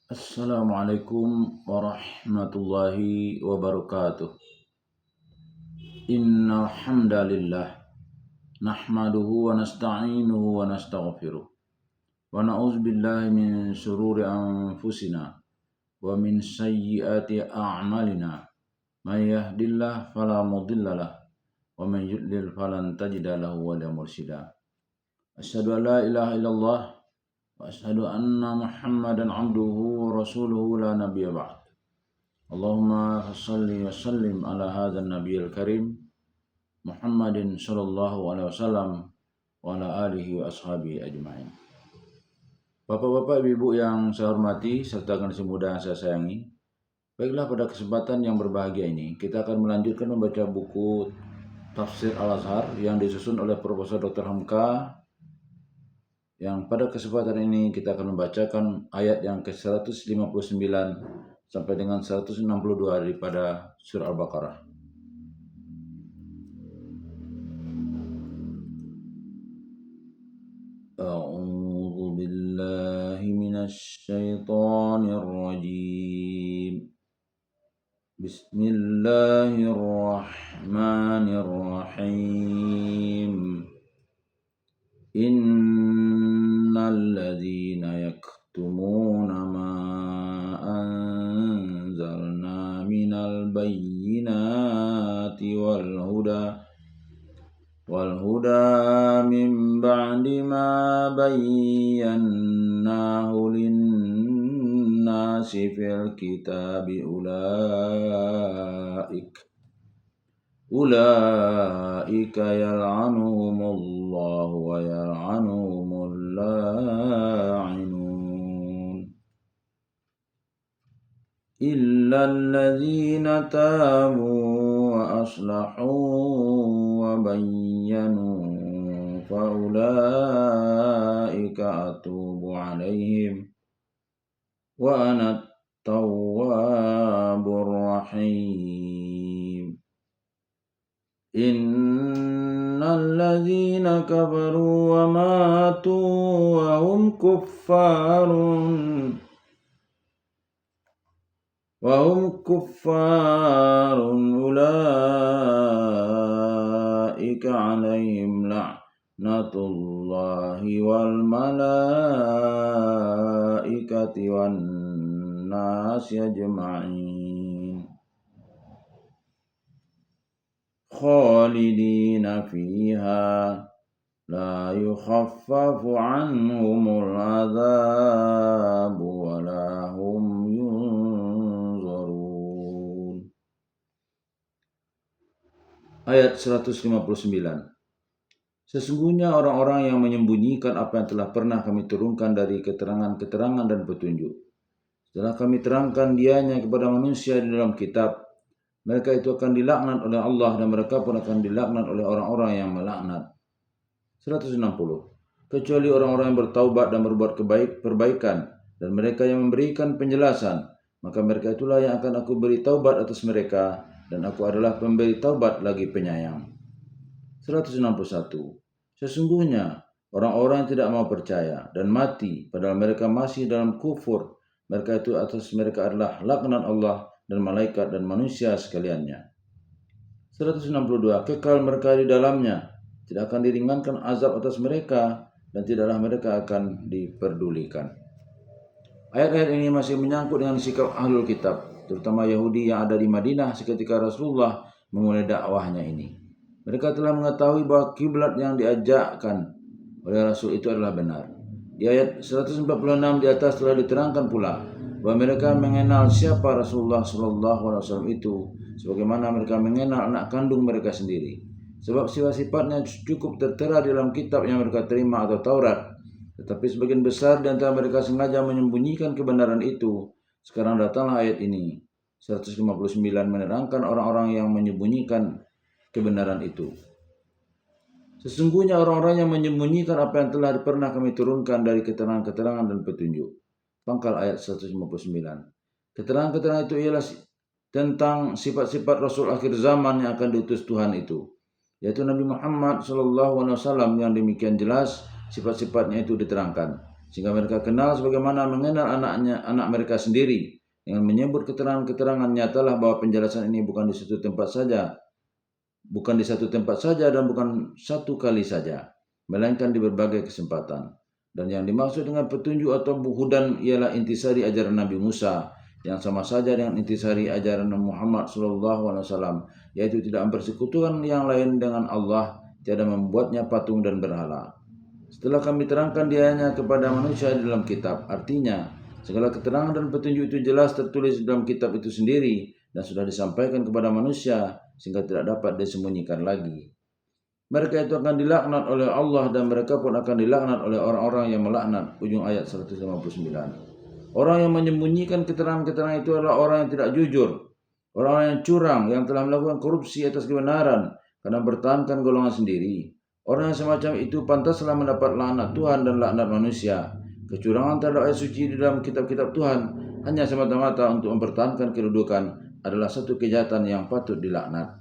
Assalamualaikum warahmatullahi wabarakatuh. Innal hamdalillah nahmaduhu wa nasta'inuhu wa nastaghfiruh wa na'udzu billahi min shururi anfusina wa min sayyiati a'malina. May yahdihillahu fala mudhillalah wa man yudlil falan tajida lahu waliya mursyida. Asyhadu an la ilaha illallah wa asyhadu anna Muhammadan abduhu wa rasuluhu la nabiyya ba'd. Allahumma salli wa sallim ala hadzal nabiyil karim Muhammadin sallallahu alaihi wasallam wa ala alihi wa ashabihi ajmain. Bapak-bapak, ibu-ibu yang saya hormati serta generasi muda yang saya sayangi, baiklah pada kesempatan yang berbahagia ini kita akan melanjutkan membaca buku Tafsir Al-Azhar yang disusun oleh Profesor Dr. Hamka, yang pada kesempatan ini kita akan membacakan ayat yang ke-159 sampai dengan 162 daripada surah Al-Baqarah. A'udzu billahi minasy syaithanir rajim. Bismillahirrahmanirrahim. Innal ladzina yaktumuna ma anzalna minal bayyinati wal huda min ba'di ma bayyanahu lin-nasi fil kitabi ulaika yal'anuhumullahu wa yal'anuhumul la'inun illa alladzina tabu wa aslahu wa bayyanu fa ulaika atubu alaihim wa ana at-tawwabur rahim. Innal ladzina kafaru wa matu wa hum kuffarun ulaika alaihim la'natullahi wal malaikati wan nasi ajma'in khalidina fiha la yukhaffafu anhumul adzabu wa la hum yunzarun. Ayat 159. Sesungguhnya orang-orang yang menyembunyikan apa yang telah pernah kami turunkan dari keterangan-keterangan dan petunjuk, setelah kami terangkan dianya kepada manusia di dalam kitab, mereka itu akan dilaknat oleh Allah dan mereka pun akan dilaknat oleh orang-orang yang melaknat. 160. Kecuali orang-orang yang bertaubat dan berbuat perbaikan dan mereka yang memberikan penjelasan, maka mereka itulah yang akan aku beri taubat atas mereka dan aku adalah pemberi taubat lagi penyayang. 161. Sesungguhnya orang-orang yang tidak mau percaya dan mati padahal mereka masih dalam kufur, mereka itu atas mereka adalah laknat Allah dan malaikat dan manusia sekaliannya. 162. Kekal mereka di dalamnya, tidak akan diringankan azab atas mereka dan tidaklah mereka akan diperdulikan. Ayat-ayat ini masih menyangkut dengan sikap ahlul kitab, terutama Yahudi yang ada di Madinah seketika Rasulullah memulai dakwahnya ini. Mereka telah mengetahui bahwa kiblat yang diajakkan oleh Rasul itu adalah benar. Di ayat 146 di atas telah diterangkan pula bahwa mereka mengenal siapa Rasulullah SAW itu, sebagaimana mereka mengenal anak kandung mereka sendiri. Sebab sifat-sifatnya cukup tertera di dalam kitab yang mereka terima atau Taurat. Tetapi sebagian besar di antara mereka sengaja menyembunyikan kebenaran itu. Sekarang datanglah ayat ini, 159, menerangkan orang-orang yang menyembunyikan kebenaran itu. Sesungguhnya orang-orang yang menyembunyikan apa yang telah pernah kami turunkan dari keterangan-keterangan dan petunjuk. Pangkal ayat 159. Keterangan-keterangan itu ialah tentang sifat-sifat Rasul akhir zaman yang akan diutus Tuhan itu, yaitu Nabi Muhammad SAW, yang demikian jelas sifat-sifatnya itu diterangkan. sehingga mereka kenal sebagaimana mengenal anak mereka sendiri. Dengan menyebut keterangan-keterangan, nyatalah bahwa penjelasan ini bukan di satu tempat saja dan bukan satu kali saja, melainkan di berbagai kesempatan. Dan yang dimaksud dengan petunjuk atau hudan ialah intisari ajaran Nabi Musa, yang sama saja dengan intisari ajaran Muhammad SAW, yaitu tidak mempersekutukan yang lain dengan Allah, tiada membuatnya patung dan berhala. Setelah kami terangkan dianya kepada manusia di dalam kitab, artinya segala keterangan dan petunjuk itu jelas tertulis dalam kitab itu sendiri dan sudah disampaikan kepada manusia sehingga tidak dapat disembunyikan lagi. Mereka itu akan dilaknat oleh Allah dan mereka pun akan dilaknat oleh orang-orang yang melaknat. Ujung ayat 159. Orang yang menyembunyikan keterangan-keterangan itu adalah orang yang tidak jujur, orang yang curang, yang telah melakukan korupsi atas kebenaran karena bertahankan golongan sendiri. Orang yang semacam itu pantaslah mendapat laknat Tuhan dan laknat manusia. Kecurangan terhadap ayat suci di dalam kitab-kitab Tuhan hanya semata-mata untuk mempertahankan kedudukan adalah satu kejahatan yang patut dilaknat.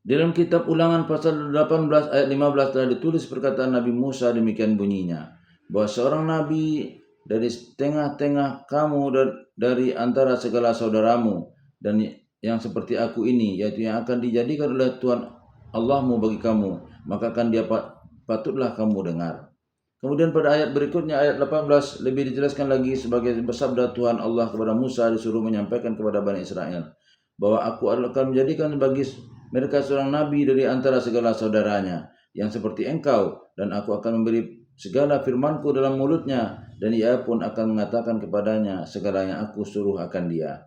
Dalam kitab Ulangan pasal 18 ayat 15 telah ditulis perkataan Nabi Musa demikian bunyinya, bahwa seorang nabi dari tengah-tengah kamu dan dari antara segala saudaramu dan yang seperti aku ini, yaitu yang akan dijadikan oleh Tuhan Allahmu bagi kamu, maka akan dia patutlah kamu dengar. Kemudian pada ayat berikutnya, ayat 18, lebih dijelaskan lagi sebagai bersabda Tuhan Allah kepada Musa disuruh menyampaikan kepada Bani Israel, bahwa aku akan menjadikan bagi mereka seorang nabi dari antara segala saudaranya, yang seperti engkau, dan aku akan memberi segala firmanku dalam mulutnya, dan ia pun akan mengatakan kepadanya segala yang aku suruh akan dia.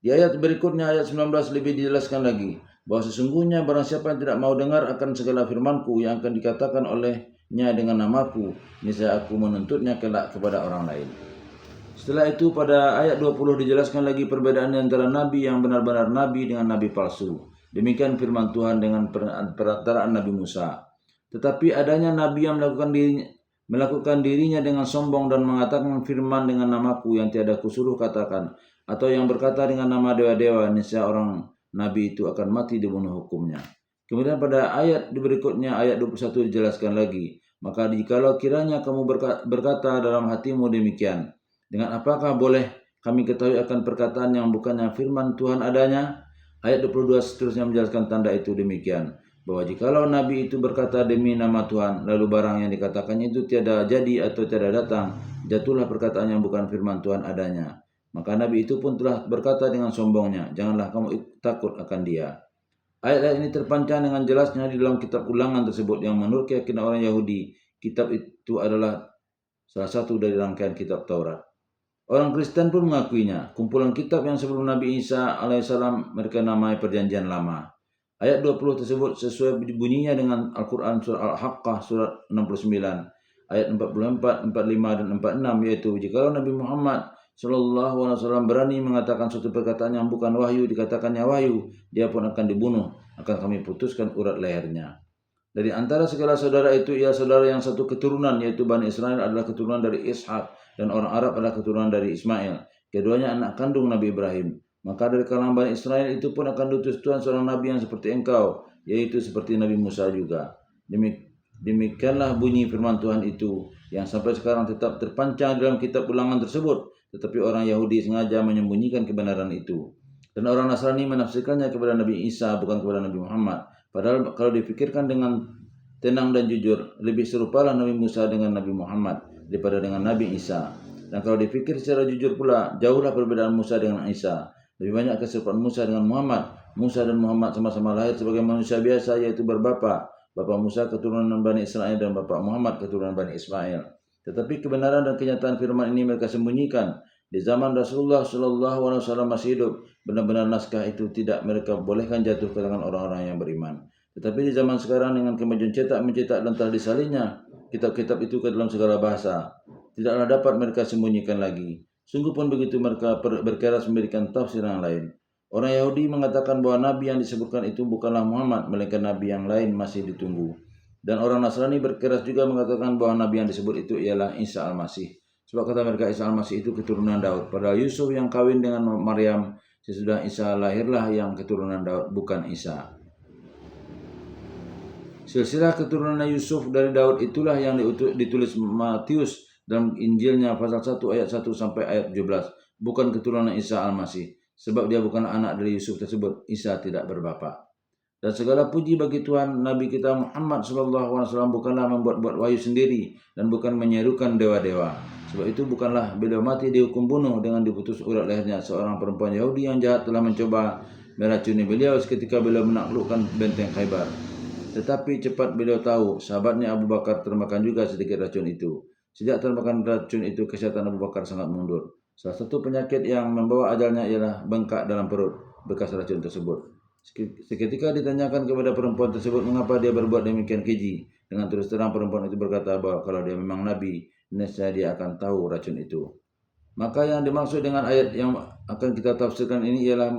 Di ayat berikutnya, ayat 19, lebih dijelaskan lagi, bahwa sesungguhnya barang siapa yang tidak mau dengar akan segala firmanku yang akan dikatakan olehnya dengan namaku, niscaya aku menuntutnya kelak kepada orang lain. Setelah itu pada ayat 20 dijelaskan lagi perbedaan antara nabi yang benar-benar nabi dengan nabi palsu. Demikian firman Tuhan dengan perantaraan Nabi Musa. Tetapi adanya nabi yang melakukan dirinya dengan sombong dan mengatakan firman dengan namaku yang tiada kusuruh katakan, atau yang berkata dengan nama dewa-dewa, niscaya orang nabi itu akan mati dibunuh hukumnya. Kemudian pada ayat berikutnya, ayat 21 dijelaskan lagi, maka jikalau kiranya kamu berkata dalam hatimu demikian, dengan apakah boleh kami ketahui akan perkataan yang bukannya firman Tuhan adanya? Ayat 22 seterusnya menjelaskan tanda itu demikian, bahwa jikalau nabi itu berkata demi nama Tuhan, lalu barang yang dikatakannya itu tiada jadi atau tiada datang, jatuhlah perkataan yang bukan firman Tuhan adanya. Maka nabi itu pun telah berkata dengan sombongnya, janganlah kamu takut akan dia. Ayat-ayat ini terpancang dengan jelasnya di dalam kitab Ulangan tersebut, yang menurut keyakinan orang Yahudi, kitab itu adalah salah satu dari rangkaian kitab Taurat. Orang Kristen pun mengakuinya, kumpulan kitab yang sebelum Nabi Isa alaihissalam mereka namai Perjanjian Lama. Ayat 20 tersebut sesuai bunyinya dengan Al-Quran surah Al-Haqqah surat 69, ayat 44, 45, dan 46, yaitu jikalau Nabi Muhammad SAW berani mengatakan suatu perkataan yang bukan wahyu, dikatakannya wahyu, dia pun akan dibunuh, akan kami putuskan urat lehernya. Dari antara segala saudara itu, ia saudara yang satu keturunan, yaitu Bani Israel adalah keturunan dari Ishak, dan orang Arab adalah keturunan dari Ismail. Keduanya anak kandung Nabi Ibrahim. Maka dari kalangan Bani Israel itu pun akan diutus Tuhan seorang nabi yang seperti engkau, yaitu seperti Nabi Musa juga. Demikianlah bunyi firman Tuhan itu, yang sampai sekarang tetap terpancang dalam kitab Ulangan tersebut. Tetapi orang Yahudi sengaja menyembunyikan kebenaran itu. Dan orang Nasrani menafsirkannya kepada Nabi Isa, bukan kepada Nabi Muhammad. Padahal kalau dipikirkan dengan tenang dan jujur, lebih serupalah Nabi Musa dengan Nabi Muhammad daripada dengan Nabi Isa. Dan kalau dipikir secara jujur pula, jauhlah perbedaan Musa dengan Isa. Lebih banyak keserupaan Musa dengan Muhammad. Musa dan Muhammad sama-sama lahir sebagai manusia biasa, yaitu berbapa. Bapak Musa keturunan Bani Israel dan Bapak Muhammad keturunan Bani Ismail. Tetapi kebenaran dan kenyataan firman ini mereka sembunyikan. Di zaman Rasulullah SAW masih hidup, benar-benar naskah itu tidak mereka bolehkan jatuh ke tangan orang-orang yang beriman. Tetapi di zaman sekarang dengan kemajuan mencetak dan telah disalinnya kitab-kitab itu ke dalam segala bahasa, tidaklah dapat mereka sembunyikan lagi. Sungguh pun begitu mereka berkeras memberikan tafsir yang lain. Orang Yahudi mengatakan bahwa nabi yang disebutkan itu bukanlah Muhammad, melainkan nabi yang lain masih ditunggu. Dan orang Nasrani berkeras juga mengatakan bahwa nabi yang disebut itu ialah Isa Al-Masih. Sebab kata mereka Isa Al-Masih itu keturunan Daud. Padahal Yusuf yang kawin dengan Maryam, sesudah Isa lahirlah yang keturunan Daud, bukan Isa. Silsilah keturunan Yusuf dari Daud itulah yang ditulis Matius dalam Injilnya pasal 1 ayat 1 sampai ayat 17. Bukan keturunan Isa Al-Masih. Sebab dia bukan anak dari Yusuf tersebut. Isa tidak berbapa. Dan segala puji bagi Tuhan Nabi kita Muhammad SAW bukanlah membuat-buat wahyu sendiri dan bukan menyerukan dewa-dewa. Sebab itu bukanlah beliau mati dihukum bunuh dengan diputus urat lehernya seorang perempuan Yahudi yang jahat telah mencoba meracuni beliau ketika beliau menaklukkan benteng Khaybar. Tetapi cepat beliau tahu sahabatnya Abu Bakar termakan juga sedikit racun itu. Sejak termakan racun itu kesehatan Abu Bakar sangat mundur. Salah satu penyakit yang membawa ajalnya ialah bengkak dalam perut bekas racun tersebut. Seketika ditanyakan kepada perempuan tersebut mengapa dia berbuat demikian keji. Dengan terus terang perempuan itu berkata bahwa kalau dia memang nabi, nescaya dia akan tahu racun itu. Maka yang dimaksud dengan ayat yang akan kita tafsirkan ini ialah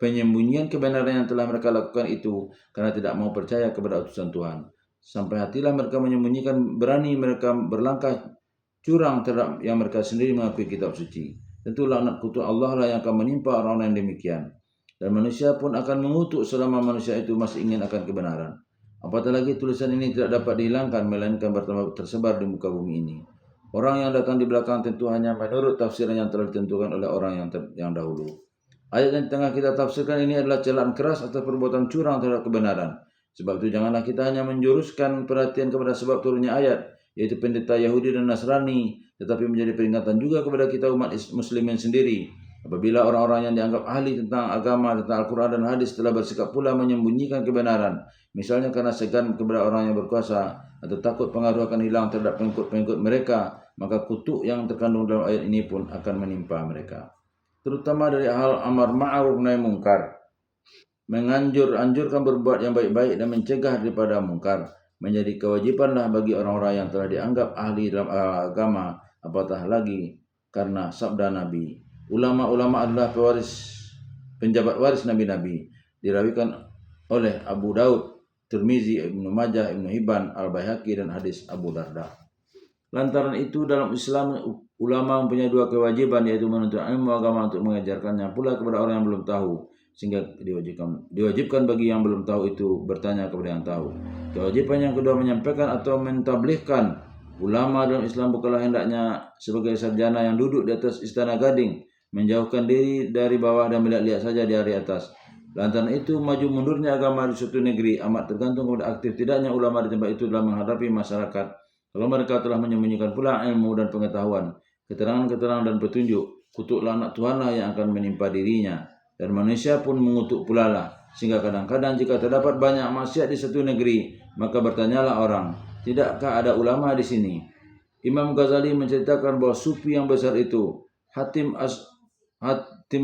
penyembunyian kebenaran yang telah mereka lakukan itu karena tidak mau percaya kepada utusan Tuhan. Sampai hatilah mereka menyembunyikan, berani mereka berlangkah curang terhadap yang mereka sendiri mengakui kitab suci. Tentu laknat kutuk Allah lah yang akan menimpa orang-orang yang demikian. Dan manusia pun akan mengutuk selama manusia itu masih ingin akan kebenaran. Apatah lagi tulisan ini tidak dapat dihilangkan melainkan tersebar di muka bumi ini. Orang yang datang di belakang tentu hanya menurut tafsiran yang telah ditentukan oleh orang yang dahulu. Ayat yang tengah kita tafsirkan ini adalah celaan keras atas perbuatan curang terhadap kebenaran. Sebab itu janganlah kita hanya menjuruskan perhatian kepada sebab turunnya ayat, yaitu pendeta Yahudi dan Nasrani, tetapi menjadi peringatan juga kepada kita umat muslimin sendiri. Apabila orang-orang yang dianggap ahli tentang agama, tentang Al-Quran dan hadis telah bersikap pula menyembunyikan kebenaran, misalnya karena segan kepada orang yang berkuasa atau takut pengaruh akan hilang terhadap pengikut-pengikut mereka, maka kutuk yang terkandung dalam ayat ini pun akan menimpa mereka. Terutama dari hal amar ma'ruf nahi mungkar, anjurkan berbuat yang baik-baik dan mencegah daripada mungkar, menjadi kewajibanlah bagi orang-orang yang telah dianggap ahli dalam agama, apatah lagi karena sabda Nabi. Ulama-ulama adalah penjabat waris nabi-nabi. Dirawikan oleh Abu Daud, Tirmizi, Ibnu Majah, Ibnu Hibban, Al-Baihaqi dan hadis Abu Darda. Lantaran itu dalam Islam ulama mempunyai dua kewajiban, yaitu menuntut ilmu agama untuk mengajarkannya pula kepada orang yang belum tahu, sehingga diwajibkan bagi yang belum tahu itu bertanya kepada yang tahu. Kewajiban yang kedua menyampaikan atau mentablighkan. Ulama dalam Islam bukanlah hendaknya sebagai sarjana yang duduk di atas istana gading, menjauhkan diri dari bawah dan melihat-lihat saja di atas. Lantaran itu maju mundurnya agama di suatu negeri amat tergantung kepada aktif tidaknya ulama di tempat itu dalam menghadapi masyarakat. Kalau mereka telah menyembunyikan pula ilmu dan pengetahuan, keterangan-keterangan dan petunjuk, kutuk laknat Tuhanlah yang akan menimpa dirinya. Dan manusia pun mengutuk pula lah. Sehingga kadang-kadang jika terdapat banyak maksiat di satu negeri, maka bertanyalah orang, tidakkah ada ulama di sini? Imam Ghazali menceritakan bahwa sufi yang besar itu, Hatim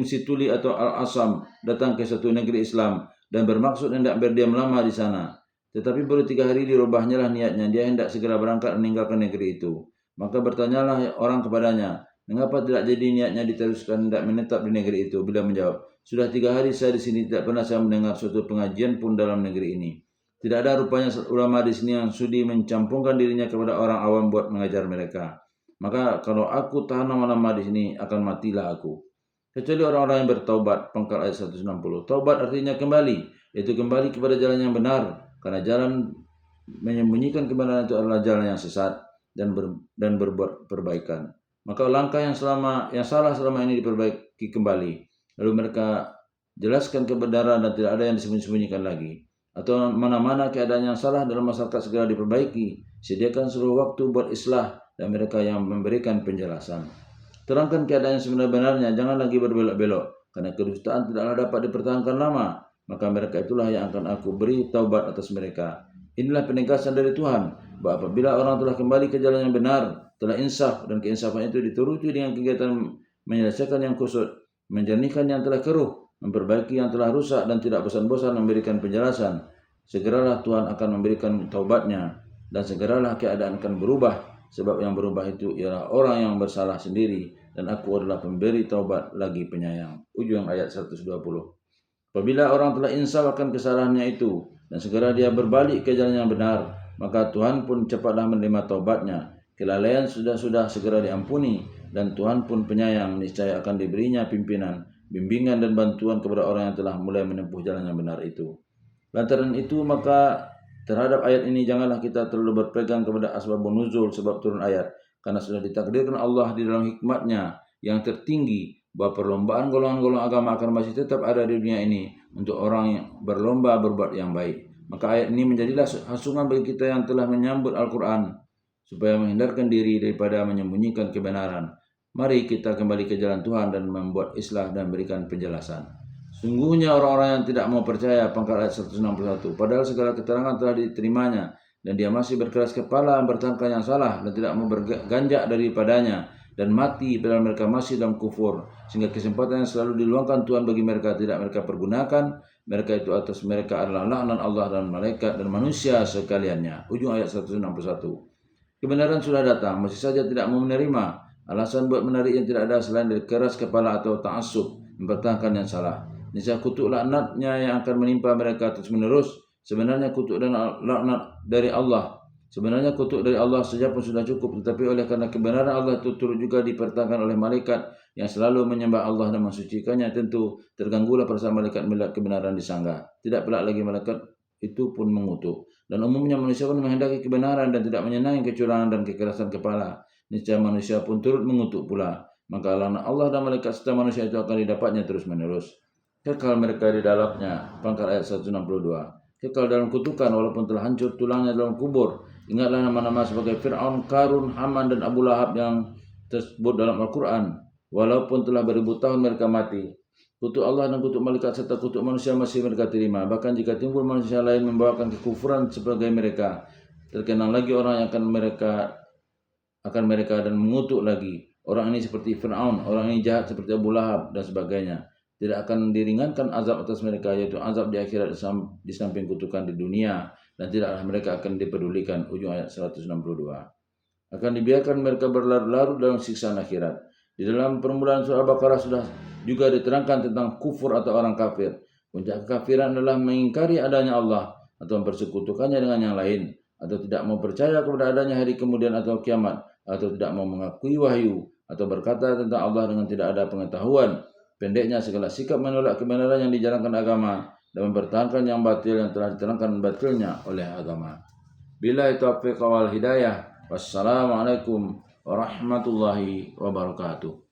Situli atau Al-Asam, datang ke satu negeri Islam dan bermaksud hendak berdiam lama di sana. Tetapi baru 3 hari dirubahnya lah niatnya, dia hendak segera berangkat meninggalkan negeri itu. Maka bertanyalah orang kepadanya, mengapa tidak jadi niatnya diteruskan hendak menetap di negeri itu? Beliau menjawab, sudah 3 hari saya di sini, tidak pernah saya mendengar suatu pengajian pun dalam negeri ini. Tidak ada rupanya ulama di sini yang sudi mencampungkan dirinya kepada orang awam buat mengajar mereka. Maka kalau aku tahan lama-lama di sini, akan matilah aku. Kecuali orang-orang yang bertaubat, pangkal ayat 160. Taubat artinya kembali, yaitu kembali kepada jalan yang benar, karena jalan menyembunyikan kebenaran itu adalah jalan yang sesat dan berbuat perbaikan. Maka langkah yang salah selama ini diperbaiki kembali. Lalu mereka jelaskan kebenaran dan tidak ada yang disembunyikan lagi. Atau mana-mana keadaan yang salah dalam masyarakat segera diperbaiki. Sediakan seluruh waktu buat islah dan mereka yang memberikan penjelasan. Terangkan keadaan yang sebenarnya, jangan lagi berbelok-belok, karena kedustaan tidaklah dapat dipertahankan lama. Maka mereka itulah yang akan aku beri taubat atas mereka. Inilah penegasan dari Tuhan, bahwa apabila orang telah kembali ke jalan yang benar, telah insaf, dan keinsafan itu dituruti dengan kegiatan menyelesaikan yang kusut, menjernihkan yang telah keruh, memperbaiki yang telah rusak, dan tidak bosan-bosan memberikan penjelasan, segeralah Tuhan akan memberikan taubatnya, dan segeralah keadaan akan berubah. Sebab yang berubah itu ialah orang yang bersalah sendiri, dan aku adalah pemberi taubat lagi penyayang. Ujung ayat 120. Apabila orang telah insaf akan kesalahannya itu, dan segera dia berbalik ke jalan yang benar, maka Tuhan pun cepatlah menerima taubatnya. Kelalaian sudah segera diampuni, dan Tuhan pun penyayang, niscaya akan diberinya pimpinan, bimbingan dan bantuan kepada orang yang telah mulai menempuh jalan yang benar itu. Lantaran itu maka Terhadap ayat ini janganlah kita terlalu berpegang kepada asbabun nuzul sebab turun ayat, karena sudah ditakdirkan Allah di dalam hikmatnya yang tertinggi bahwa perlombaan golongan-golongan agama akan masih tetap ada di dunia ini untuk orang yang berlomba berbuat yang baik. Maka ayat ini menjadilah hasungan bagi kita yang telah menyambut Al-Quran supaya menghindarkan diri daripada menyembunyikan kebenaran. Mari kita kembali ke jalan Tuhan dan membuat islah dan berikan penjelasan. Sungguhnya orang-orang yang tidak mau percaya, pangkat ayat 161, padahal segala keterangan telah diterimanya dan dia masih berkeras kepala mempertahankan yang salah dan tidak mau berganjak daripadanya dan mati padahal mereka masih dalam kufur, sehingga kesempatan yang selalu diluangkan Tuhan bagi mereka tidak mereka pergunakan. Mereka itu atas mereka adalah laknat Allah dan malaikat dan manusia sekaliannya. Ujung ayat 161. Kebenaran sudah datang, masih saja tidak mau menerima. Alasan buat menarik yang tidak ada selain dari keras kepala atau ta'assub, mempertahankan yang salah. Niscaya kutuk laknatnya yang akan menimpa mereka terus menerus. Sebenarnya kutuk dan laknat dari Allah. Sebenarnya kutuk dari Allah saja pun sudah cukup, tetapi oleh karena kebenaran Allah itu turut juga dipertahankan oleh malaikat yang selalu menyembah Allah dan mensucikannya, tentu terganggulah perasaan malaikat melihat kebenaran disanggah. Tidak pelak lagi malaikat itu pun mengutuk. Dan umumnya manusia pun menghendaki kebenaran dan tidak menyenangi kecurangan dan kekerasan kepala. Niscaya manusia pun turut mengutuk pula. Maka laknat Allah dan malaikat serta manusia itu akan didapatnya terus menerus. Kekal mereka di dalamnya. Pangkat ayat 162. Kekal dalam kutukan walaupun telah hancur tulangnya dalam kubur. Ingatlah nama-nama sebagai Fir'aun, Qarun, Haman dan Abu Lahab yang tersebut dalam Al-Quran. Walaupun telah beribu tahun mereka mati. Kutuk Allah dan kutuk malaikat serta kutuk manusia masih mereka terima. Bahkan jika timbul manusia lain membawakan kekufuran sebagai mereka, terkenang lagi orang yang akan mereka dan mengutuk lagi. Orang ini seperti Fir'aun, orang ini jahat seperti Abu Lahab dan sebagainya. Tidak akan diringankan azab atas mereka, yaitu azab di akhirat di samping kutukan di dunia, dan tidaklah mereka akan dipedulikan. Ujung ayat 162. Akan dibiarkan mereka berlarut-larut dalam siksaan akhirat. Di dalam permulaan surah Al-Baqarah sudah juga diterangkan tentang kufur atau orang kafir. Puncak kekafiran adalah mengingkari adanya Allah atau mempersekutukannya dengan yang lain, atau tidak mau percaya kepada adanya hari kemudian atau kiamat, atau tidak mau mengakui wahyu, atau berkata tentang Allah dengan tidak ada pengetahuan. Pendeknya segala sikap menolak kebenaran yang dijalankan agama dan mempertahankan yang batil yang telah diterangkan batilnya oleh agama. Billahi taufiq wal hidayah. Wassalamualaikum warahmatullahi wabarakatuh.